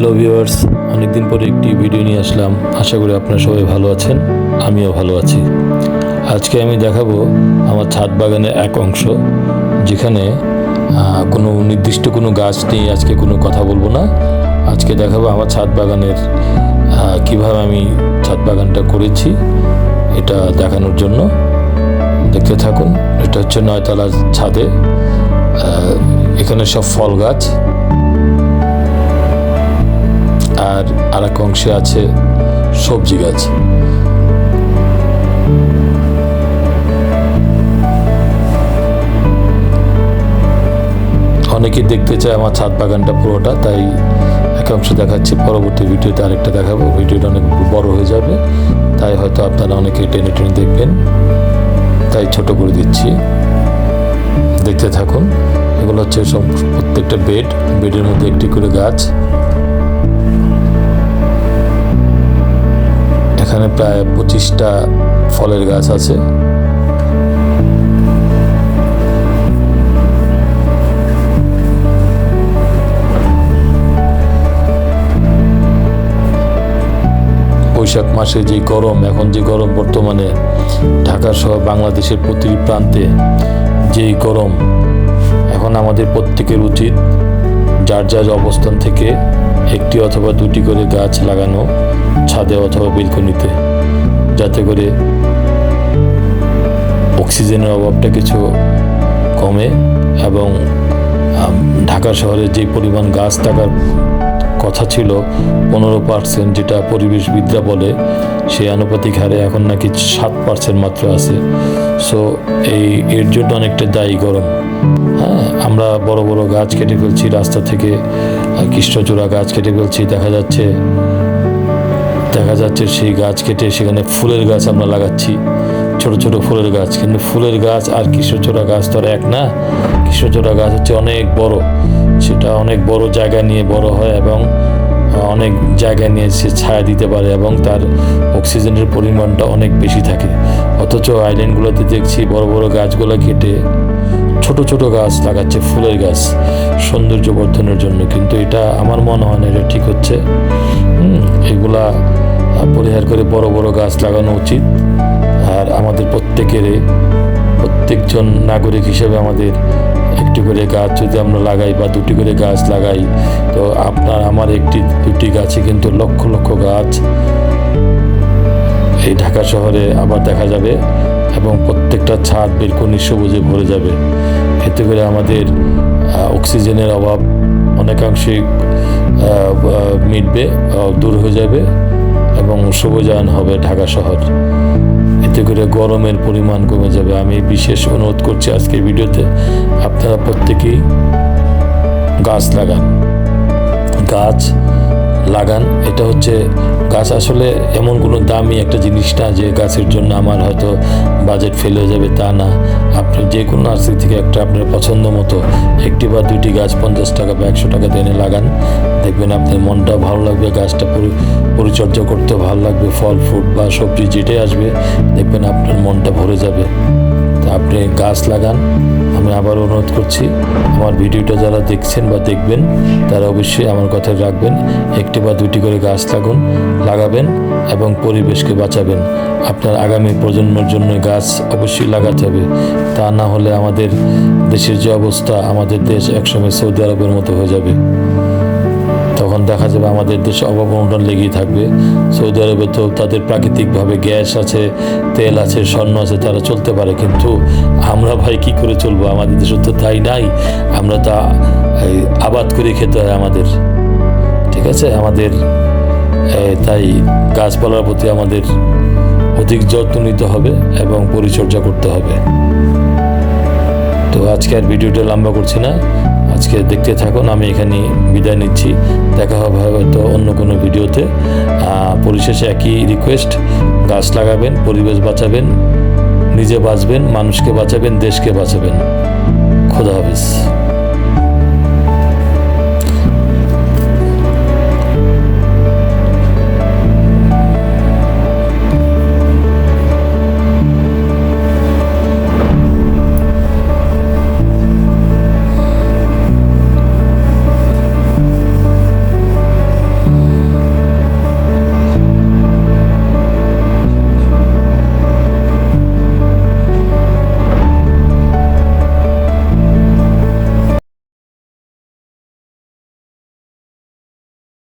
Hello viewers, অনেকদিন পরে একটি ভিডিও নিয়ে আসলাম। আশা করি আপনারা সবাই ভালো আছেন, আমিও ভালো আছি। আজকে আমি দেখাবো আমার ছাদ বাগানের এক অংশ, যেখানে কোনো নির্দিষ্ট কোনো গাছ নিয়ে আজকে কোনো কথা বলবো না। আজকে দেখাবো আমার ছাদ বাগানের কীভাবে আমি ছাদ বাগানটা করেছি, এটা দেখানোর জন্য। দেখতে থাকুন। এটা হচ্ছে 9 তলা ছাদে। এখানে সব ফল গাছ, আর আরেক অংশে আছে সবজি গাছ। অনেকেই দেখতে চায় আমার ছাদ বাগানটা পুরোটা, তাই এক অংশ দেখাচ্ছি। পরবর্তী ভিডিওতে আরেকটা দেখাবো। ভিডিওটা অনেক বড় হয়ে যাবে, তাই হয়তো আপনারা অনেকে টেনে টেনে দেখবেন, তাই ছোট করে দিচ্ছি। দেখতে থাকুন। এগুলো হচ্ছে সব প্রত্যেকটা বেডের মধ্যে একটি করে গাছ। এখানে প্রায় 25টা ফলের গাছ আছে। বৈশাখ মাসে যে গরম, এখন যে গরম বর্তমানে ঢাকা সহ বাংলাদেশের প্রতিটি প্রান্তে যেই গরম, এখন আমাদের প্রত্যেকের উচিত যার যার অবস্থান থেকে একটি অথবা দুটি করে গাছ লাগানো ছাদে অথবা বেলকনিতে, যাতে করে অক্সিজেনের অভাবটা কিছু কমে এবং ঢাকা শহরে যে পরিমাণ গাছ থাকার কথা ছিল 15%, যেটা পরিবেশবিদরা বলে, সেই আনুপাতিক হারে এখন নাকি 7% মাত্র আছে। সো এর জন্য অনেকটা দায়ী গরম। হ্যাঁ, আমরা বড় বড় গাছ কেটে ফেলছি রাস্তা থেকে, কৃষ্ণচূড়া গাছ কেটে ফেলছি। দেখা যাচ্ছে সেই গাছ কেটে সেখানে ফুলের গাছ আমরা লাগাচ্ছি, ছোট ছোট ফুলের গাছ। কিন্তু ফুলের গাছ আর কৃষ্ণচূড়া গাছ তো এক না। কৃষ্ণচূড়া গাছ হচ্ছে অনেক বড়, সেটা অনেক বড় জায়গা নিয়ে বড় হয় এবং অনেক জায়গা নিয়ে সে ছায়া দিতে পারে এবং তার অক্সিজেনের পরিমাণটা অনেক বেশি থাকে। অথচ আইল্যান্ডগুলোতে দেখছি বড় বড় গাছগুলো কেটে ছোট ছোট গাছ লাগাচ্ছে, ফুলের গাছ, সৌন্দর্য বর্ধনের জন্য। কিন্তু এটা আমার মনে হয় না এটা ঠিক হচ্ছে। এগুলা পরিহার করে বড় বড় গাছ লাগানো উচিত। আর আমাদের প্রত্যেকজন নাগরিক হিসেবে আমাদের একটি করে গাছ যদি আমরা লাগাই বা দুটি করে গাছ লাগাই, তো আপনার আমার একটি দুটি গাছে কিন্তু লক্ষ লক্ষ গাছ এই ঢাকা শহরে আবার দেখা যাবে এবং প্রত্যেকটা ছাদ বেলকনি সবুজে ভরে যাবে। এতে করে আমাদের অক্সিজেনের অভাব অনেকাংশেই মিটবে, দূর হয়ে যাবে এবং সবুজায়ন হবে ঢাকা শহর। এতে করে গরমের পরিমাণ কমে যাবে। আমি বিশেষ অনুরোধ করছি আজকের ভিডিওতে, আপনারা প্রত্যেকেই গাছ লাগান। এটা হচ্ছে গাছ আসলে এমন কোনো দামি একটা জিনিস না যে গাছের জন্য আমার হয়তো বাজেট ফেল হয়ে যাবে, তা না। আপনি যে কোনো নার্সারি থেকে একটা আপনার পছন্দ মতো একটি বা দুইটি গাছ 50 টাকা বা 100 টাকা দিয়ে লাগান। দেখবেন আপনার মনটাও ভালো লাগবে, গাছটা পরিচর্যা করতে ভালো লাগবে। ফল ফ্রুট বা সবজি যেটাই আসবে, দেখবেন আপনার মনটা ভরে যাবে। তা আপনি গাছ লাগান। আমি আবার অনুরোধ করছি, আমার ভিডিওটা যারা দেখছেন বা দেখবেন, তারা অবশ্যই আমার কথা রাখবেন। একটি বা দুটি করে গাছ লাগাবেন এবং পরিবেশকে বাঁচাবেন। আপনার আগামী প্রজন্মের জন্য গাছ অবশ্যই লাগাতে হবে। তা না হলে আমাদের দেশের যে অবস্থা, আমাদের দেশ একসময় সৌদি আরবের মতো হয়ে যাবে। তখন দেখা যাবে আমাদের দেশে অভাব অনটন লেগেই থাকবে। সৌদি আরবে তো তাদের প্রাকৃতিকভাবে গ্যাস আছে, তেল আছে, স্বর্ণ আছে, তারা চলতে পারে। কিন্তু আমরা ভাই কি করে চলবো? আমাদের দেশে তো তাই নাই। আমরা তা আবাদ করে খেতে হয় আমাদের, ঠিক আছে? আমাদের তাই গাছপালার প্রতি আমাদের অধিক যত্ন নিতে হবে এবং পরিচর্যা করতে হবে। তো আজকে আর ভিডিওটা লম্বা করছি না, আজকে দেখতে থাকুন। আমি এখানে বিদায় নিচ্ছি, দেখা হবে হয়তো অন্য কোনো ভিডিওতে। পরিশেষে একই রিকোয়েস্ট, গাছ লাগাবেন, পরিবেশ বাঁচাবেন, নিজে বাঁচবেন, মানুষকে বাঁচাবেন, দেশকে বাঁচাবেন। খোদা হাফেজ।